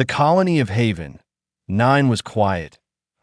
The colony of Haven 9 was quiet,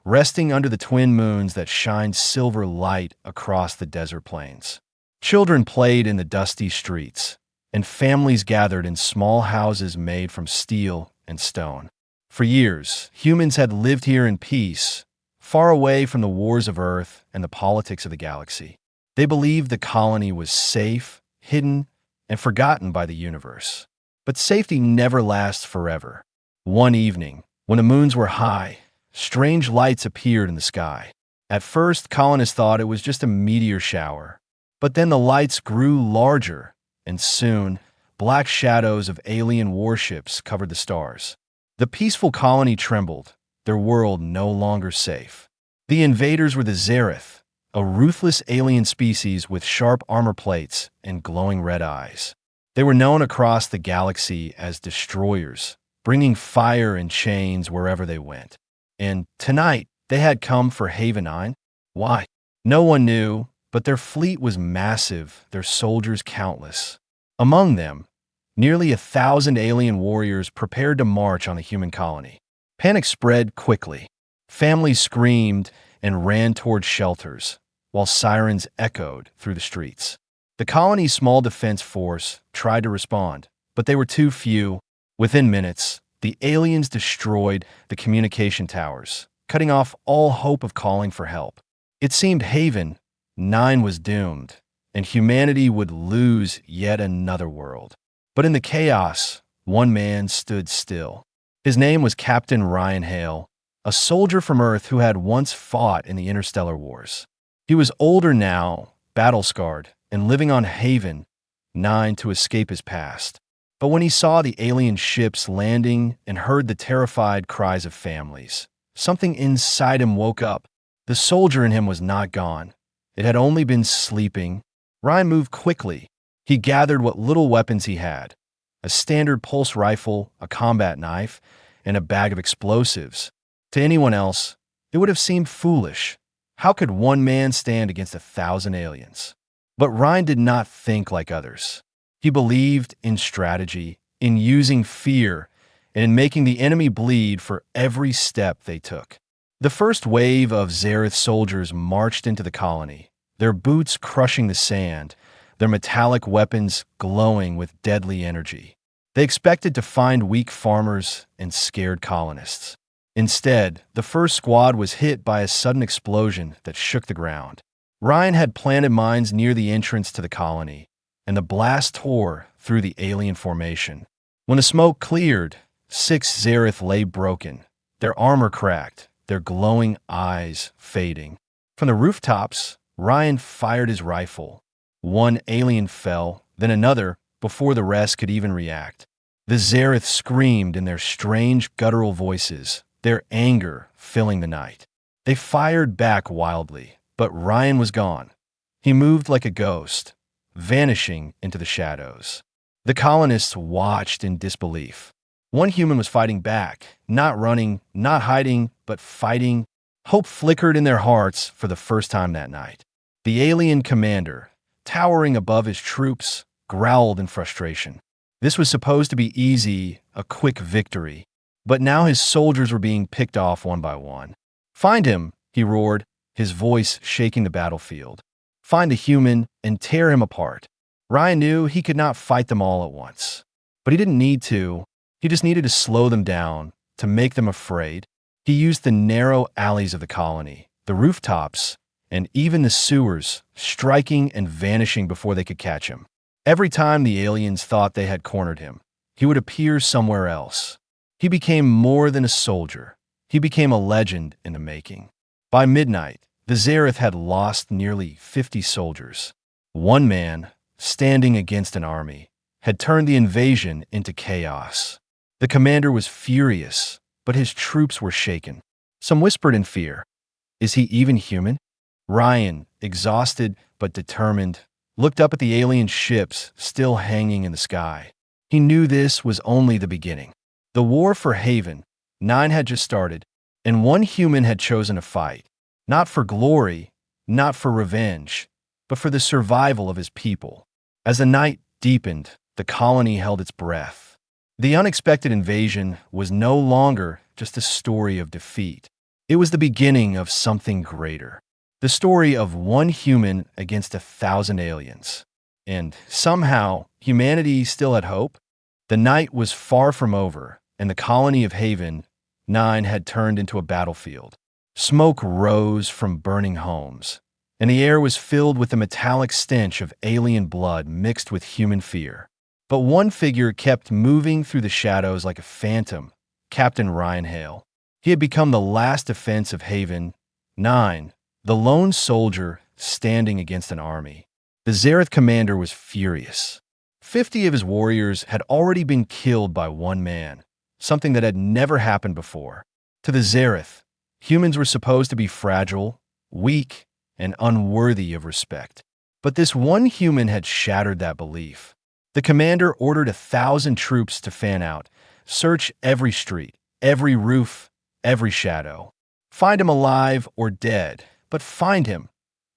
resting under the twin moons that shined silver light across the desert plains. Children played in the dusty streets, and families gathered in small houses made from steel and stone. For years, humans had lived here in peace, far away from the wars of Earth and the politics of the galaxy. They believed the colony was safe, hidden, and forgotten by the universe. But safety never lasts forever. One evening, when the moons were high, strange lights appeared in the sky. At first, colonists thought it was just a meteor shower. But then the lights grew larger, and soon, black shadows of alien warships covered the stars. The peaceful colony trembled, their world no longer safe. The invaders were the Zynth, a ruthless alien species with sharp armor plates and glowing red eyes. They were known across the galaxy as destroyers, bringing fire and chains wherever they went. And tonight, they had come for Haven 9. Why? No one knew, but their fleet was massive, their soldiers countless. Among them, nearly 1,000 alien warriors prepared to march on the human colony. Panic spread quickly. Families screamed and ran toward shelters, while sirens echoed through the streets. The colony's small defense force tried to respond, but they were too few. Within minutes, the aliens destroyed the communication towers, cutting off all hope of calling for help. It seemed Haven 9 was doomed, and humanity would lose yet another world. But in the chaos, one man stood still. His name was Captain Ryan Hale, a soldier from Earth who had once fought in the interstellar wars. He was older now, battle-scarred, and living on Haven 9 to escape his past. But when he saw the alien ships landing and heard the terrified cries of families, something inside him woke up. The soldier in him was not gone. It had only been sleeping. Ryan moved quickly. He gathered what little weapons he had: a standard pulse rifle, a combat knife, and a bag of explosives. To anyone else, it would have seemed foolish. How could one man stand against 1,000 aliens? But Ryan did not think like others. He believed in strategy, in using fear, and in making the enemy bleed for every step they took. The first wave of Zynth soldiers marched into the colony, their boots crushing the sand, their metallic weapons glowing with deadly energy. They expected to find weak farmers and scared colonists. Instead, the first squad was hit by a sudden explosion that shook the ground. Ryan had planted mines near the entrance to the colony, and the blast tore through the alien formation. When the smoke cleared, 6 Zynth lay broken, their armor cracked, their glowing eyes fading. From the rooftops, Ryan fired his rifle. One alien fell, then another, before the rest could even react. The Zynth screamed in their strange guttural voices, their anger filling the night. They fired back wildly, but Ryan was gone. He moved like a ghost, vanishing into the shadows. The colonists watched in disbelief. One human was fighting back, not running, not hiding, but fighting. Hope flickered in their hearts for the first time that night. The alien commander, towering above his troops, growled in frustration. This was supposed to be easy, a quick victory. But now his soldiers were being picked off one by one. "Find him," he roared, his voice shaking the battlefield. "Find the human and tear him apart." Ryan knew he could not fight them all at once. But he didn't need to. He just needed to slow them down, to make them afraid. He used the narrow alleys of the colony, the rooftops, and even the sewers, striking and vanishing before they could catch him. Every time the aliens thought they had cornered him, he would appear somewhere else. He became more than a soldier. He became a legend in the making. By midnight, the Zynth had lost nearly 50 soldiers. One man, standing against an army, had turned the invasion into chaos. The commander was furious, but his troops were shaken. Some whispered in fear, "Is he even human?" Ryan, exhausted but determined, looked up at the alien ships still hanging in the sky. He knew this was only the beginning. The war for Haven 9 had just started, and one human had chosen to fight, not for glory, not for revenge, but for the survival of his people. As the night deepened, the colony held its breath. The unexpected invasion was no longer just a story of defeat. It was the beginning of something greater. The story of one human against 1,000 aliens. And somehow, humanity still had hope. The night was far from over, and the colony of Haven 9 had turned into a battlefield. Smoke rose from burning homes, and the air was filled with the metallic stench of alien blood mixed with human fear. But one figure kept moving through the shadows like a phantom, Captain Ryan Hale. He had become the last defense of Haven 9, the lone soldier standing against an army. The Zynth commander was furious. 50 of his warriors had already been killed by one man, something that had never happened before. To the Zynth, humans were supposed to be fragile, weak, and unworthy of respect. But this one human had shattered that belief. The commander ordered 1,000 troops to fan out, search every street, every roof, every shadow. Find him alive or dead, but find him.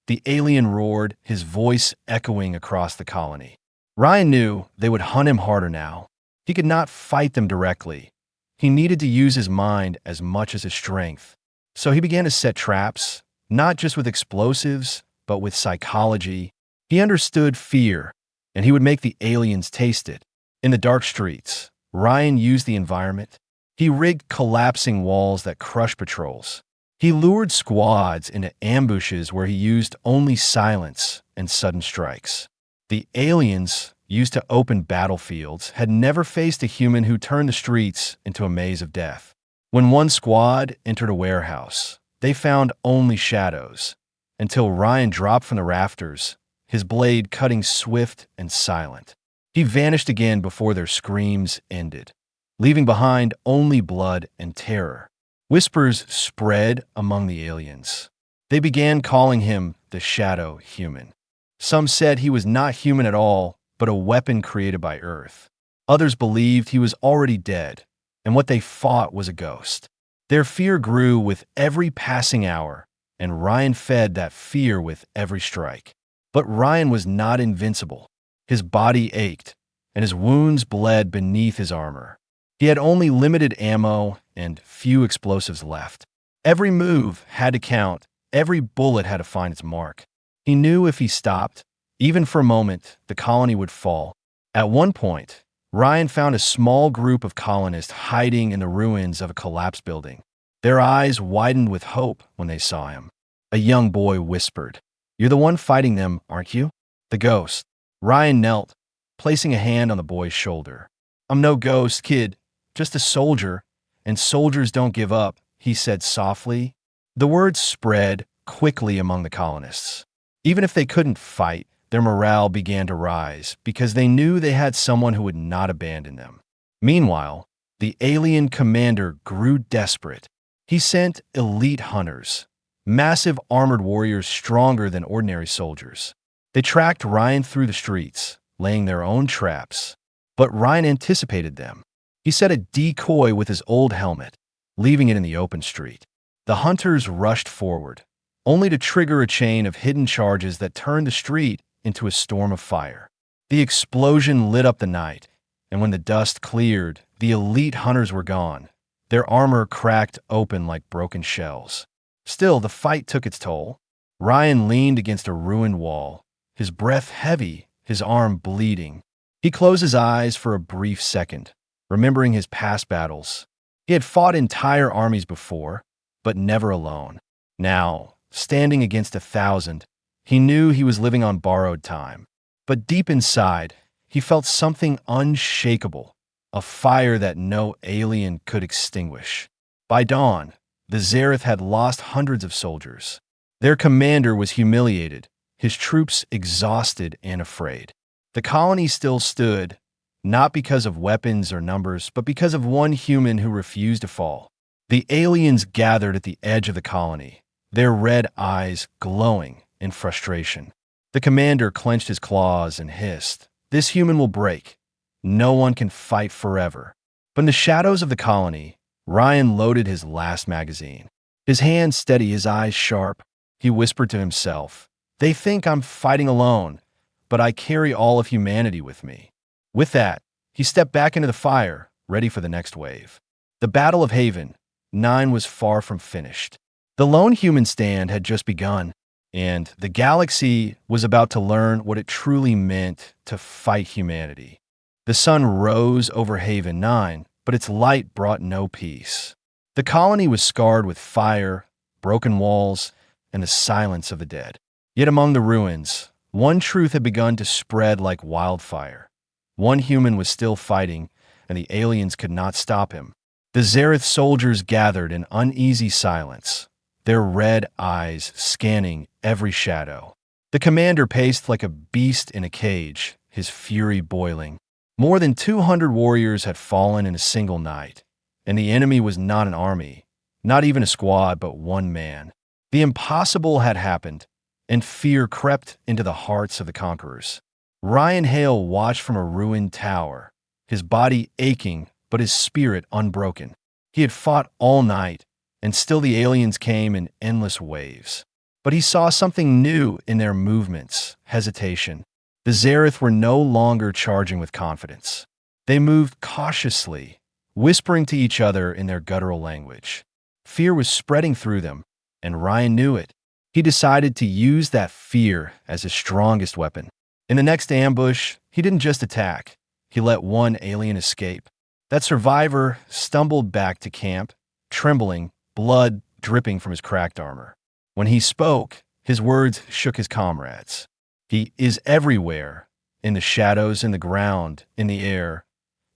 The alien roared, his voice echoing across the colony. Ryan knew they would hunt him harder now. He could not fight them directly. He needed to use his mind as much as his strength. So he began to set traps, not just with explosives, but with psychology. He understood fear, and he would make the aliens taste it. In the dark streets, Ryan used the environment. He rigged collapsing walls that crushed patrols. He lured squads into ambushes where he used only silence and sudden strikes. The aliens, used to open battlefields, had never faced a human who turned the streets into a maze of death. When one squad entered a warehouse, they found only shadows, until Ryan dropped from the rafters, his blade cutting swift and silent. He vanished again before their screams ended, leaving behind only blood and terror. Whispers spread among the aliens. They began calling him the Shadow Human. Some said he was not human at all, but a weapon created by Earth. Others believed he was already dead, and what they fought was a ghost. Their fear grew with every passing hour, and Ryan fed that fear with every strike. But Ryan was not invincible. His body ached, and his wounds bled beneath his armor. He had only limited ammo and few explosives left. Every move had to count. Every bullet had to find its mark. He knew if he stopped, even for a moment, the colony would fall. At one point, Ryan found a small group of colonists hiding in the ruins of a collapsed building. Their eyes widened with hope when they saw him. A young boy whispered, "You're the one fighting them, aren't you?" The ghost. Ryan knelt, placing a hand on the boy's shoulder. "I'm no ghost, kid. Just a soldier, and soldiers don't give up," he said softly. The words spread quickly among the colonists. Even if they couldn't fight, their morale began to rise because they knew they had someone who would not abandon them. Meanwhile, the alien commander grew desperate. He sent elite hunters, massive armored warriors stronger than ordinary soldiers. They tracked Ryan through the streets, laying their own traps. But Ryan anticipated them. He set a decoy with his old helmet, leaving it in the open street. The hunters rushed forward, only to trigger a chain of hidden charges that turned the street into a storm of fire. The explosion lit up the night, and when the dust cleared, the elite hunters were gone. Their armor cracked open like broken shells. Still, the fight took its toll. Ryan leaned against a ruined wall, his breath heavy, his arm bleeding. He closed his eyes for a brief second, remembering his past battles. He had fought entire armies before, but never alone. Now, standing against 1,000, he knew he was living on borrowed time. But deep inside, he felt something unshakable, a fire that no alien could extinguish. By dawn, the Zynth had lost hundreds of soldiers. Their commander was humiliated, his troops exhausted and afraid. The colony still stood, not because of weapons or numbers, but because of one human who refused to fall. The aliens gathered at the edge of the colony, their red eyes glowing in frustration. The commander clenched his claws and hissed, "This human will break. No one can fight forever." But in the shadows of the colony, Ryan loaded his last magazine. His hands steady, his eyes sharp. He whispered to himself, "They think I'm fighting alone, but I carry all of humanity with me." With that, he stepped back into the fire, ready for the next wave. The Battle of Haven 9 was far from finished. The lone human stand had just begun, and the galaxy was about to learn what it truly meant to fight humanity. The sun rose over Haven 9, but its light brought no peace. The colony was scarred with fire, broken walls, and the silence of the dead. Yet among the ruins, one truth had begun to spread like wildfire. One human was still fighting, and the aliens could not stop him. The Zynth soldiers gathered in uneasy silence, their red eyes scanning every shadow. The commander paced like a beast in a cage, his fury boiling. More than 200 warriors had fallen in a single night, and the enemy was not an army, not even a squad, but one man. The impossible had happened, and fear crept into the hearts of the conquerors. Ryan Hale watched from a ruined tower, his body aching but his spirit unbroken. He had fought all night, and still the aliens came in endless waves. But he saw something new in their movements, hesitation. The Zynth were no longer charging with confidence. They moved cautiously, whispering to each other in their guttural language. Fear was spreading through them, and Ryan knew it. He decided to use that fear as his strongest weapon. In the next ambush, he didn't just attack. He let one alien escape. That survivor stumbled back to camp, trembling, blood dripping from his cracked armor. When he spoke, his words shook his comrades. He is everywhere, in the shadows, in the ground, in the air.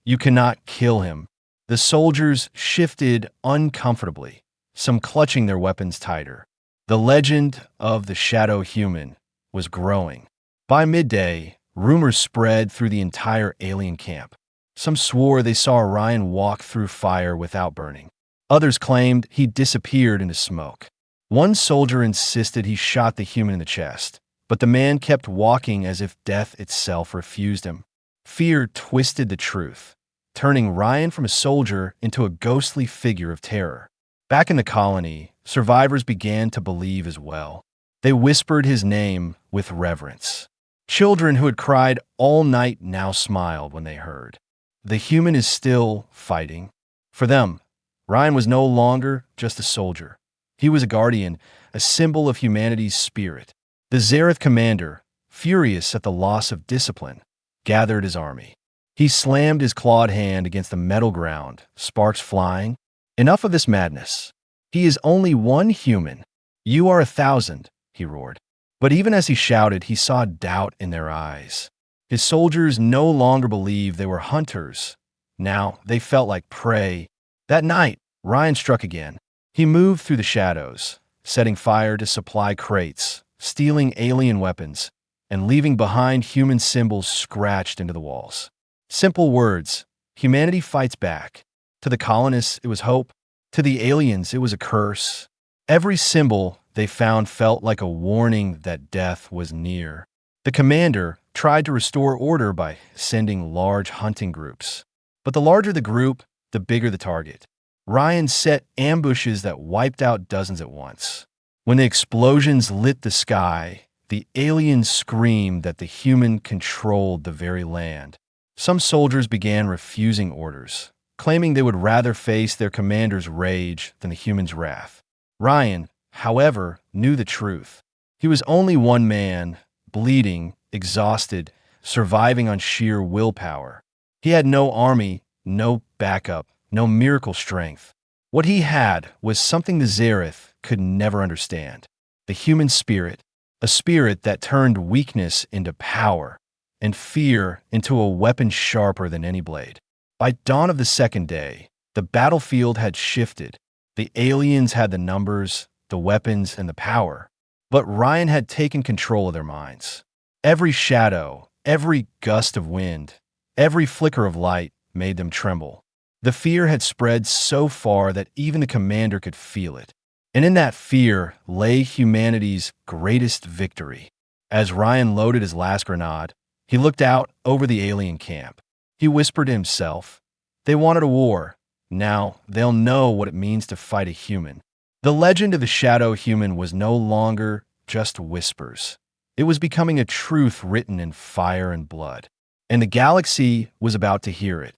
You cannot kill him. The soldiers shifted uncomfortably, some clutching their weapons tighter. The legend of the shadow human was growing. By midday, rumors spread through the entire alien camp. Some swore they saw Orion walk through fire without burning. Others claimed he disappeared into smoke. One soldier insisted he shot the human in the chest, but the man kept walking as if death itself refused him. Fear twisted the truth, turning Ryan from a soldier into a ghostly figure of terror. Back in the colony, survivors began to believe as well. They whispered his name with reverence. Children who had cried all night now smiled when they heard. The human is still fighting. For them, Ryan was no longer just a soldier. He was a guardian, a symbol of humanity's spirit. The Zynth commander, furious at the loss of discipline, gathered his army. He slammed his clawed hand against the metal ground, sparks flying. Enough of this madness. He is only one human. You are 1,000, he roared. But even as he shouted, he saw doubt in their eyes. His soldiers no longer believed they were hunters. Now they felt like prey. That night, Ryan struck again. He moved through the shadows, setting fire to supply crates, stealing alien weapons, and leaving behind human symbols scratched into the walls. Simple words: humanity fights back. To the colonists, it was hope. To the aliens, it was a curse. Every symbol they found felt like a warning that death was near. The commander tried to restore order by sending large hunting groups. But the larger the group, the bigger the target. Ryan set ambushes that wiped out dozens at once. When the explosions lit the sky, the aliens screamed that the human controlled the very land. Some soldiers began refusing orders, claiming they would rather face their commander's rage than the human's wrath. Ryan, however, knew the truth. He was only one man, bleeding, exhausted, surviving on sheer willpower. He had no army, no backup, no miracle strength. What he had was something the Zynth could never understand: the human spirit, a spirit that turned weakness into power and fear into a weapon sharper than any blade. By dawn of the second day, the battlefield had shifted. The aliens had the numbers, the weapons, and the power. But Ryan had taken control of their minds. Every shadow, every gust of wind, every flicker of light made them tremble. The fear had spread so far that even the commander could feel it. And in that fear lay humanity's greatest victory. As Ryan loaded his last grenade, he looked out over the alien camp. He whispered to himself, "They wanted a war. Now they'll know what it means to fight a human." The legend of the shadow human was no longer just whispers. It was becoming a truth written in fire and blood. And the galaxy was about to hear it.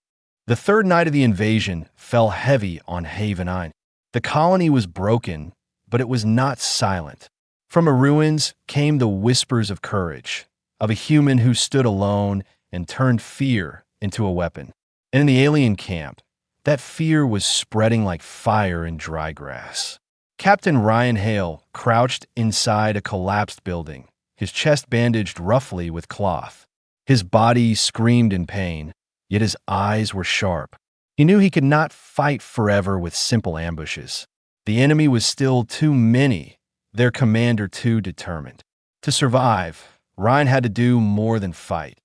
The third night of the invasion fell heavy on Haven 9. The colony was broken, but it was not silent. From the ruins came the whispers of courage, of a human who stood alone and turned fear into a weapon. And in the alien camp, that fear was spreading like fire in dry grass. Captain Ryan Hale crouched inside a collapsed building, his chest bandaged roughly with cloth. His body screamed in pain, yet his eyes were sharp. He knew he could not fight forever with simple ambushes. The enemy was still too many, their commander too determined. To survive, Ryan had to do more than fight.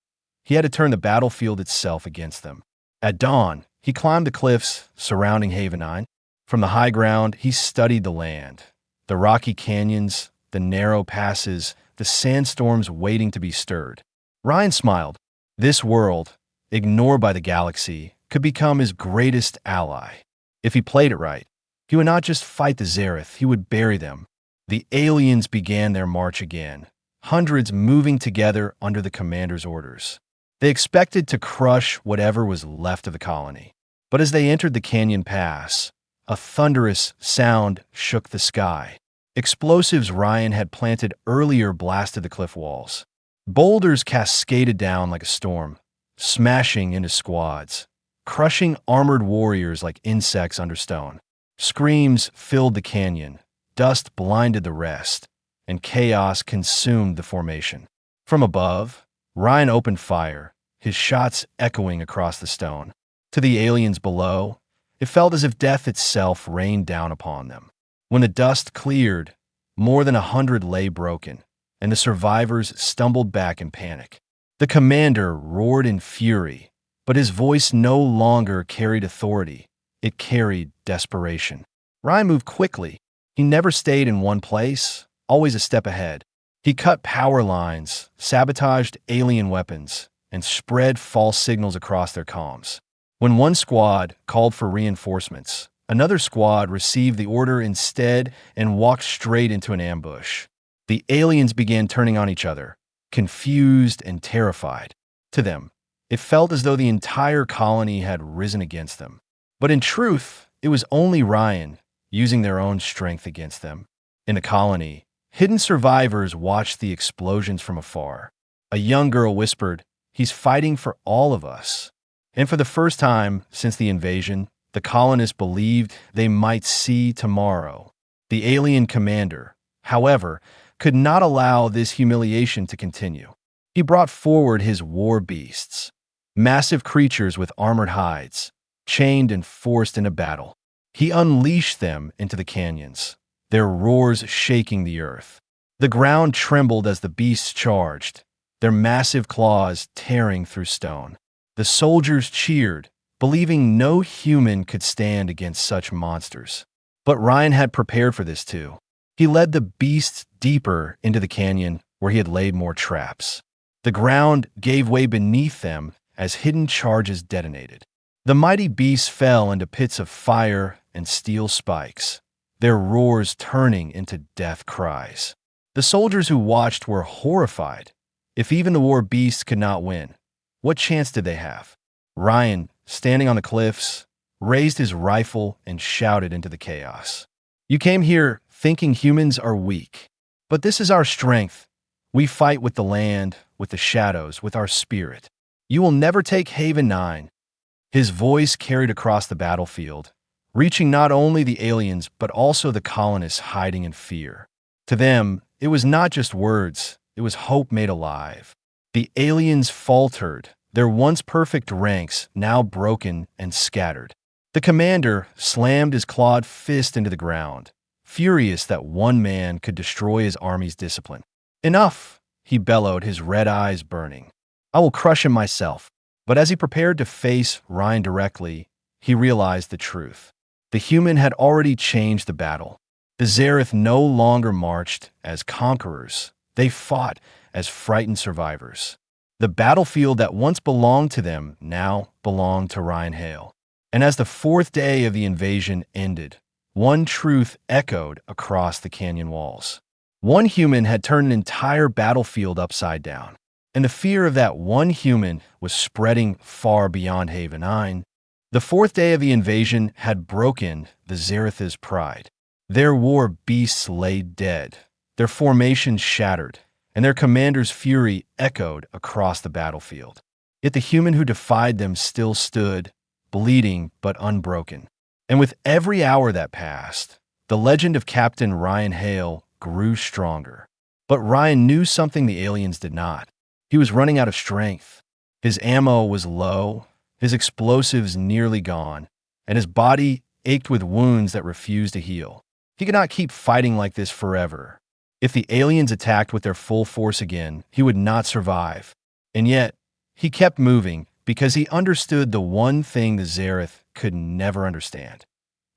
He had to turn the battlefield itself against them. At dawn, he climbed the cliffs surrounding Haven 9. From the high ground, he studied the land, the rocky canyons, the narrow passes, the sandstorms waiting to be stirred. Ryan smiled. This world, ignored by the galaxy, could become his greatest ally. If he played it right, he would not just fight the Zynth, he would bury them. The aliens began their march again, hundreds moving together under the commander's orders. They expected to crush whatever was left of the colony. But as they entered the canyon pass, a thunderous sound shook the sky. Explosives Ryan had planted earlier blasted the cliff walls. Boulders cascaded down like a storm, smashing into squads, crushing armored warriors like insects under stone. Screams filled the canyon, dust blinded the rest, and chaos consumed the formation. From above, Ryan opened fire, his shots echoing across the stone. To the aliens below, it felt as if death itself rained down upon them. When the dust cleared, more than 100 lay broken, and the survivors stumbled back in panic. The commander roared in fury, but his voice no longer carried authority. It carried desperation. Ryan moved quickly. He never stayed in one place, always a step ahead. He cut power lines, sabotaged alien weapons, and spread false signals across their comms. When one squad called for reinforcements, another squad received the order instead and walked straight into an ambush. The aliens began turning on each other, confused and terrified. To them, it felt as though the entire colony had risen against them. But in truth, it was only Ryan using their own strength against them. In the colony, hidden survivors watched the explosions from afar. A young girl whispered, "He's fighting for all of us." And for the first time since the invasion, the colonists believed they might see tomorrow. The alien commander, however, could not allow this humiliation to continue. He brought forward his war beasts, massive creatures with armored hides, chained and forced into battle. He unleashed them into the canyons, their roars shaking the earth. The ground trembled as the beasts charged, their massive claws tearing through stone. The soldiers cheered, believing no human could stand against such monsters. But Ryan had prepared for this too. He led the beasts deeper into the canyon where he had laid more traps. The ground gave way beneath them as hidden charges detonated. The mighty beasts fell into pits of fire and steel spikes, their roars turning into death cries. The soldiers who watched were horrified. If even the war beasts could not win, what chance did they have? Ryan, standing on the cliffs, raised his rifle and shouted into the chaos. "You came here thinking humans are weak, but this is our strength. We fight with the land, with the shadows, with our spirit. You will never take Haven 9. His voice carried across the battlefield, reaching not only the aliens but also the colonists hiding in fear. To them, it was not just words, it was hope made alive. The aliens faltered, their once perfect ranks now broken and scattered. The commander slammed his clawed fist into the ground, furious that one man could destroy his army's discipline. "Enough!" he bellowed, his red eyes burning. "I will crush him myself." But as he prepared to face Ryan directly, he realized the truth. The human had already changed the battle. The Zynth no longer marched as conquerors. They fought as frightened survivors. The battlefield that once belonged to them now belonged to Ryan Hale. And as the fourth day of the invasion ended, one truth echoed across the canyon walls. One human had turned an entire battlefield upside down. And the fear of that one human was spreading far beyond Haven 9. The fourth day of the invasion had broken the Zynth's pride. Their war beasts lay dead, their formations shattered, and their commander's fury echoed across the battlefield. Yet the human who defied them still stood, bleeding but unbroken. And with every hour that passed, the legend of Captain Ryan Hale grew stronger. But Ryan knew something the aliens did not. He was running out of strength. His ammo was low, his explosives nearly gone, and his body ached with wounds that refused to heal. He could not keep fighting like this forever. If the aliens attacked with their full force again, he would not survive. And yet, he kept moving because he understood the one thing the Zynth could never understand.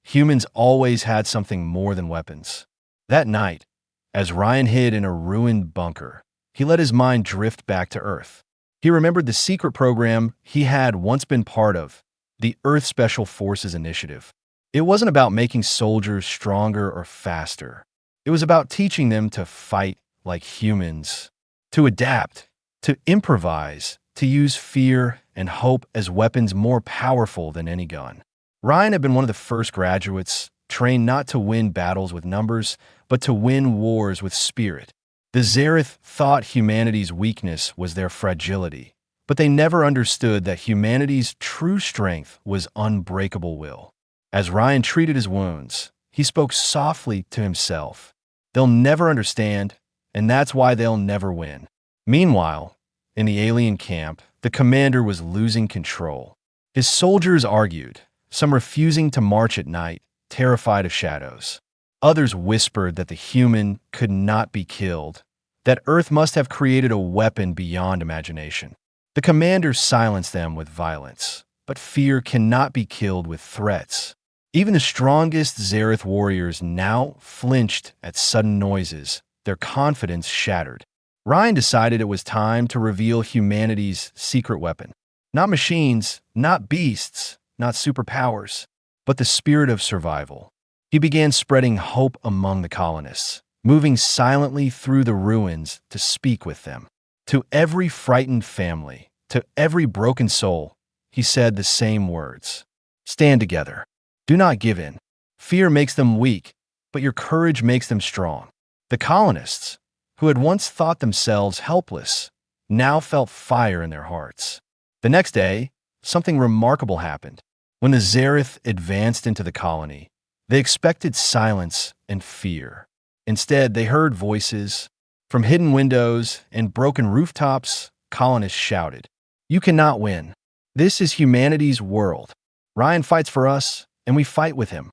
Humans always had something more than weapons. That night, as Ryan hid in a ruined bunker, he let his mind drift back to Earth. He remembered the secret program he had once been part of, the Earth Special Forces Initiative. It wasn't about making soldiers stronger or faster. It was about teaching them to fight like humans, to adapt, to improvise, to use fear and hope as weapons more powerful than any gun. Ryan had been one of the first graduates, trained not to win battles with numbers, but to win wars with spirit. The Zynth thought humanity's weakness was their fragility, but they never understood that humanity's true strength was unbreakable will. As Ryan treated his wounds, he spoke softly to himself. They'll never understand, and that's why they'll never win. Meanwhile, in the alien camp, the commander was losing control. His soldiers argued, some refusing to march at night, terrified of shadows. Others whispered that the human could not be killed, that Earth must have created a weapon beyond imagination. The commander silenced them with violence, but fear cannot be killed with threats. Even the strongest Zynth warriors now flinched at sudden noises, their confidence shattered. Ryan decided it was time to reveal humanity's secret weapon. Not machines, not beasts, not superpowers, but the spirit of survival. He began spreading hope among the colonists, moving silently through the ruins to speak with them. To every frightened family, to every broken soul, he said the same words. Stand together. Do not give in. Fear makes them weak, but your courage makes them strong. The colonists, who had once thought themselves helpless, now felt fire in their hearts. The next day, something remarkable happened. When the Zynth advanced into the colony, they expected silence and fear. Instead, they heard voices. From hidden windows and broken rooftops, colonists shouted, "You cannot win. This is humanity's world. Ryan fights for us, and we fight with him."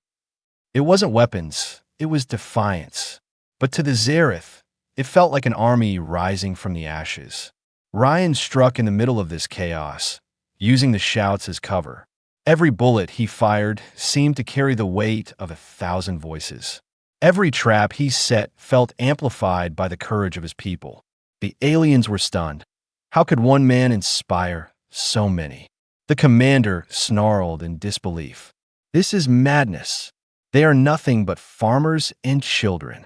It wasn't weapons, it was defiance. But to the Zynth, it felt like an army rising from the ashes. Ryan struck in the middle of this chaos, using the shouts as cover. Every bullet he fired seemed to carry the weight of 1,000 voices. Every trap he set felt amplified by the courage of his people. The aliens were stunned. How could one man inspire so many? The commander snarled in disbelief. This is madness. They are nothing but farmers and children.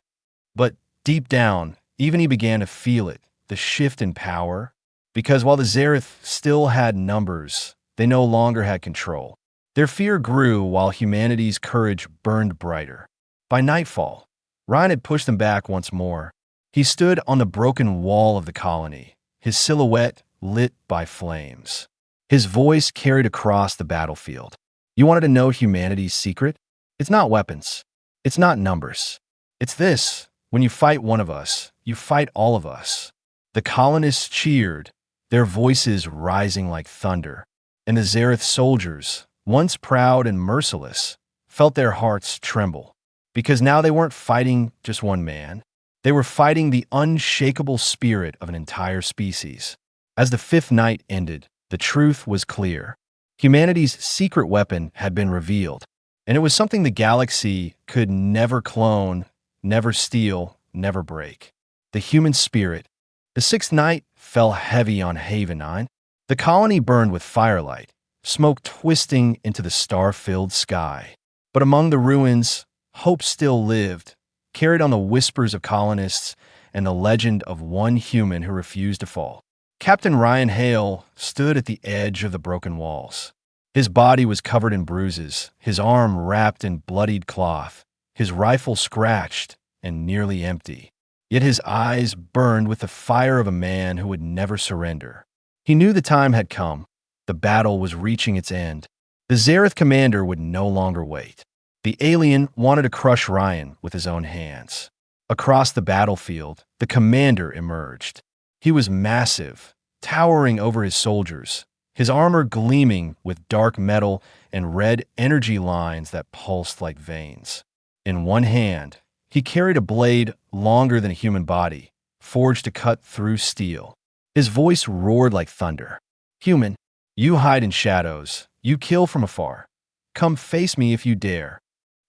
But deep down, even he began to feel it, the shift in power. Because while the Zynth still had numbers, they no longer had control. Their fear grew while humanity's courage burned brighter. By nightfall, Ryan had pushed them back once more. He stood on the broken wall of the colony, his silhouette lit by flames. His voice carried across the battlefield. You wanted to know humanity's secret? It's not weapons. It's not numbers. It's this. When you fight one of us, you fight all of us. The colonists cheered, their voices rising like thunder. And the Zynth soldiers, once proud and merciless, felt their hearts tremble. Because now they weren't fighting just one man. They were fighting the unshakable spirit of an entire species. As the fifth night ended, the truth was clear. Humanity's secret weapon had been revealed, and it was something the galaxy could never clone, never steal, never break. The human spirit. The sixth night fell heavy on Haven 9. The colony burned with firelight, smoke twisting into the star-filled sky. But among the ruins, hope still lived, carried on the whispers of colonists and the legend of one human who refused to fall. Captain Ryan Hale stood at the edge of the broken walls. His body was covered in bruises, his arm wrapped in bloodied cloth, his rifle scratched and nearly empty. Yet his eyes burned with the fire of a man who would never surrender. He knew the time had come. The battle was reaching its end. The Zynth commander would no longer wait. The alien wanted to crush Ryan with his own hands. Across the battlefield, the commander emerged. He was massive, towering over his soldiers, his armor gleaming with dark metal and red energy lines that pulsed like veins. In one hand, he carried a blade longer than a human body, forged to cut through steel. His voice roared like thunder. "Human, you hide in shadows. You kill from afar. Come face me if you dare."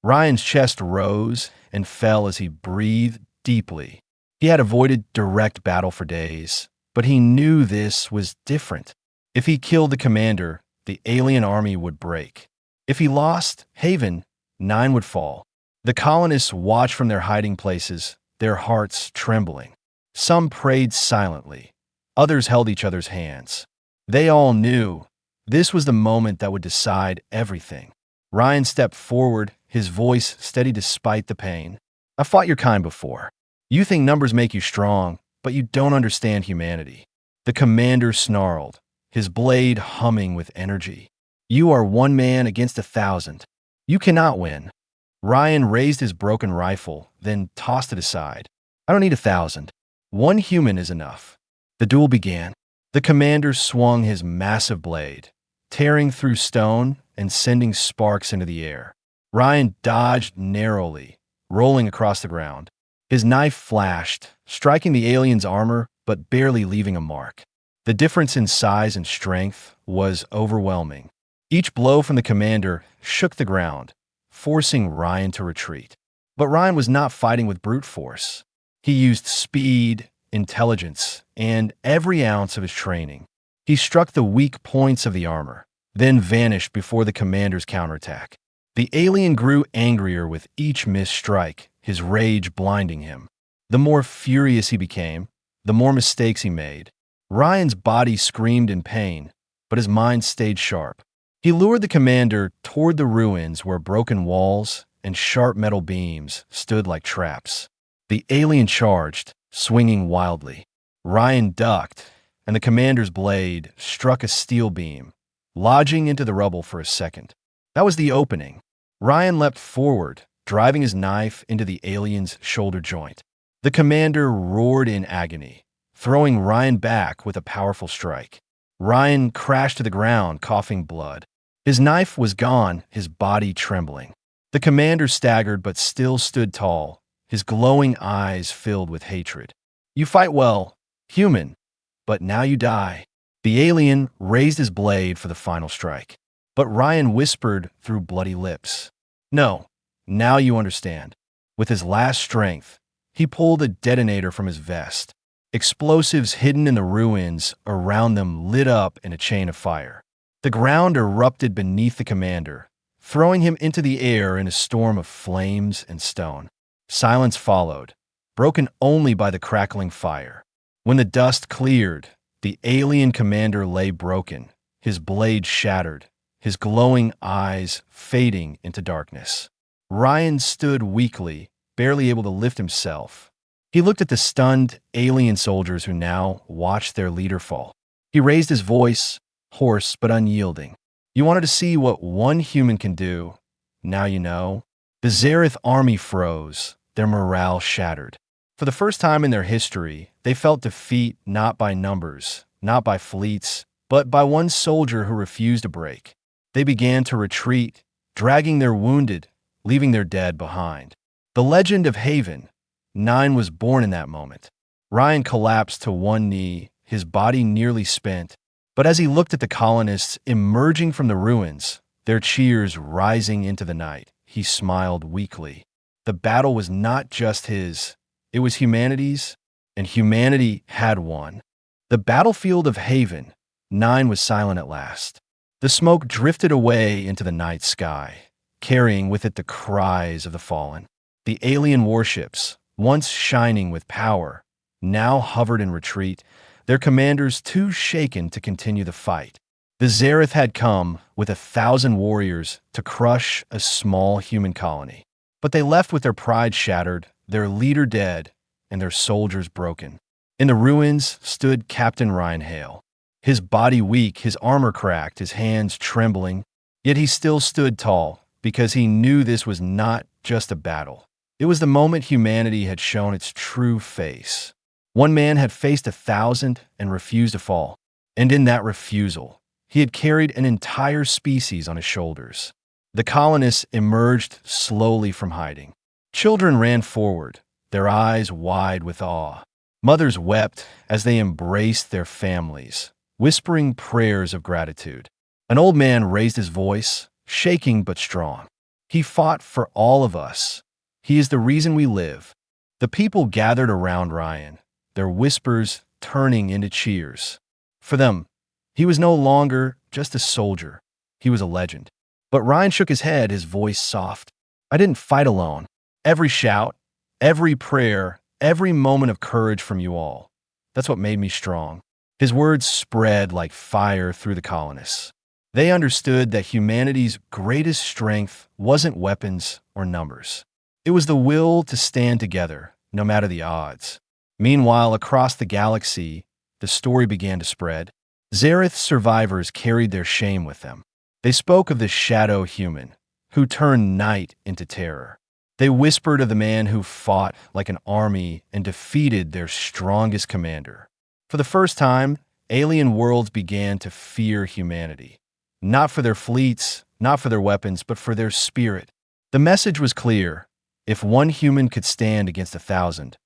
Ryan's chest rose and fell as he breathed deeply. He had avoided direct battle for days, but he knew this was different. If he killed the commander, the alien army would break. If he lost, Haven, 9 would fall. The colonists watched from their hiding places, their hearts trembling. Some prayed silently. Others held each other's hands. They all knew this was the moment that would decide everything. Ryan stepped forward, his voice steady despite the pain. "I fought your kind before. You think numbers make you strong, but you don't understand humanity." The commander snarled, his blade humming with energy. "You are one man against 1,000. You cannot win." Ryan raised his broken rifle, then tossed it aside. "I don't need 1,000. One human is enough." The duel began. The commander swung his massive blade, tearing through stone and sending sparks into the air. Ryan dodged narrowly, rolling across the ground. His knife flashed, striking the alien's armor but barely leaving a mark. The difference in size and strength was overwhelming. Each blow from the commander shook the ground, forcing Ryan to retreat. But Ryan was not fighting with brute force. He used speed, intelligence, and every ounce of his training. He struck the weak points of the armor, then vanished before the commander's counterattack. The alien grew angrier with each missed strike, his rage blinding him. The more furious he became, the more mistakes he made. Ryan's body screamed in pain, but his mind stayed sharp. He lured the commander toward the ruins where broken walls and sharp metal beams stood like traps. The alien charged, swinging wildly. Ryan ducked, and the commander's blade struck a steel beam, lodging into the rubble for a second. That was the opening. Ryan leapt forward, driving his knife into the alien's shoulder joint. The commander roared in agony, throwing Ryan back with a powerful strike. Ryan crashed to the ground, coughing blood. His knife was gone, his body trembling. The commander staggered but still stood tall, his glowing eyes filled with hatred. "You fight well, human, but now you die." The alien raised his blade for the final strike, but Ryan whispered through bloody lips, "No, now you understand." With his last strength, he pulled a detonator from his vest. Explosives hidden in the ruins around them lit up in a chain of fire. The ground erupted beneath the commander, throwing him into the air in a storm of flames and stone. Silence followed, broken only by the crackling fire. When the dust cleared, the alien commander lay broken, his blade shattered, his glowing eyes fading into darkness. Ryan stood weakly, barely able to lift himself. He looked at the stunned alien soldiers who now watched their leader fall. He raised his voice, hoarse but unyielding. "You wanted to see what one human can do. Now you know." The Zynth army froze, their morale shattered. For the first time in their history, they felt defeat not by numbers, not by fleets, but by one soldier who refused to break. They began to retreat, dragging their wounded, leaving their dead behind. The legend of Haven, 9 was born in that moment. Ryan collapsed to one knee, his body nearly spent, but as he looked at the colonists emerging from the ruins, their cheers rising into the night, he smiled weakly. The battle was not just his, it was humanity's, and humanity had won. The battlefield of Haven, 9 was silent at last. The smoke drifted away into the night sky, carrying with it the cries of the fallen. The alien warships, once shining with power, now hovered in retreat, their commanders too shaken to continue the fight. The Zynth had come with 1,000 warriors to crush a small human colony. But they left with their pride shattered, their leader dead, and their soldiers broken. In the ruins stood Captain Ryan Hale. His body weak, his armor cracked, his hands trembling. Yet he still stood tall, because he knew this was not just a battle. It was the moment humanity had shown its true face. One man had faced 1,000 and refused to fall. And in that refusal, he had carried an entire species on his shoulders. The colonists emerged slowly from hiding. Children ran forward, their eyes wide with awe. Mothers wept as they embraced their families, whispering prayers of gratitude. An old man raised his voice, shaking but strong. He fought for all of us. He is the reason we live. The people gathered around Ryan, their whispers turning into cheers. For them, he was no longer just a soldier. He was a legend. But Ryan shook his head, his voice soft. I didn't fight alone. Every shout, every prayer, every moment of courage from you all. That's what made me strong. His words spread like fire through the colonists. They understood that humanity's greatest strength wasn't weapons or numbers. It was the will to stand together, no matter the odds. Meanwhile, across the galaxy, the story began to spread. Zynth survivors carried their shame with them. They spoke of the shadow human, who turned night into terror. They whispered of the man who fought like an army and defeated their strongest commander. For the first time, alien worlds began to fear humanity. Not for their fleets, not for their weapons, but for their spirit. The message was clear. If one human could stand against 1,000,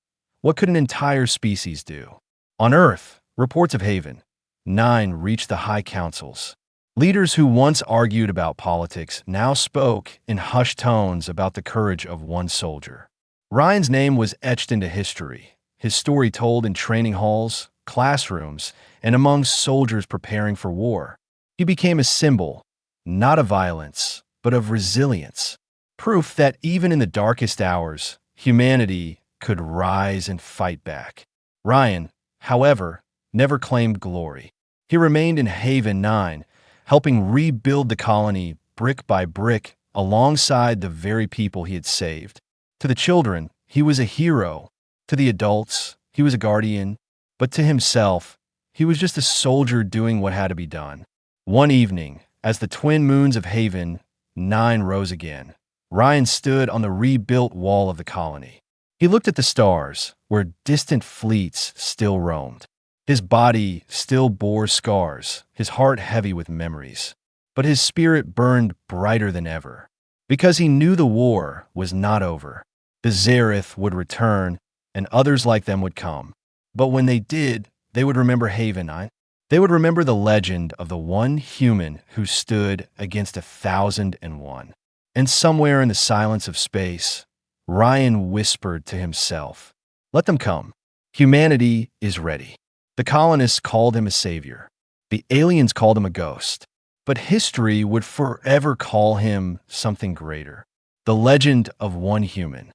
what could an entire species do? On Earth, reports of Haven 9 reached the high councils. Leaders who once argued about politics now spoke in hushed tones about the courage of one soldier. Ryan's name was etched into history, his story told in training halls, classrooms, and among soldiers preparing for war. He became a symbol, not of violence, but of resilience. Proof that even in the darkest hours, humanity could rise and fight back. Ryan, however, never claimed glory. He remained in Haven 9, helping rebuild the colony brick by brick alongside the very people he had saved. To the children, he was a hero. To the adults, he was a guardian. But to himself, he was just a soldier doing what had to be done. One evening, as the twin moons of Haven 9 rose again, Ryan stood on the rebuilt wall of the colony. He looked at the stars, where distant fleets still roamed. His body still bore scars, his heart heavy with memories. But his spirit burned brighter than ever. Because he knew the war was not over. The Zynth would return, and others like them would come. But when they did, they would remember Haven 9. They would remember the legend of the one human who stood against 1,001. And somewhere in the silence of space, Ryan whispered to himself, "Let them come. Humanity is ready." The colonists called him a savior. The aliens called him a ghost. But history would forever call him something greater. The legend of one human,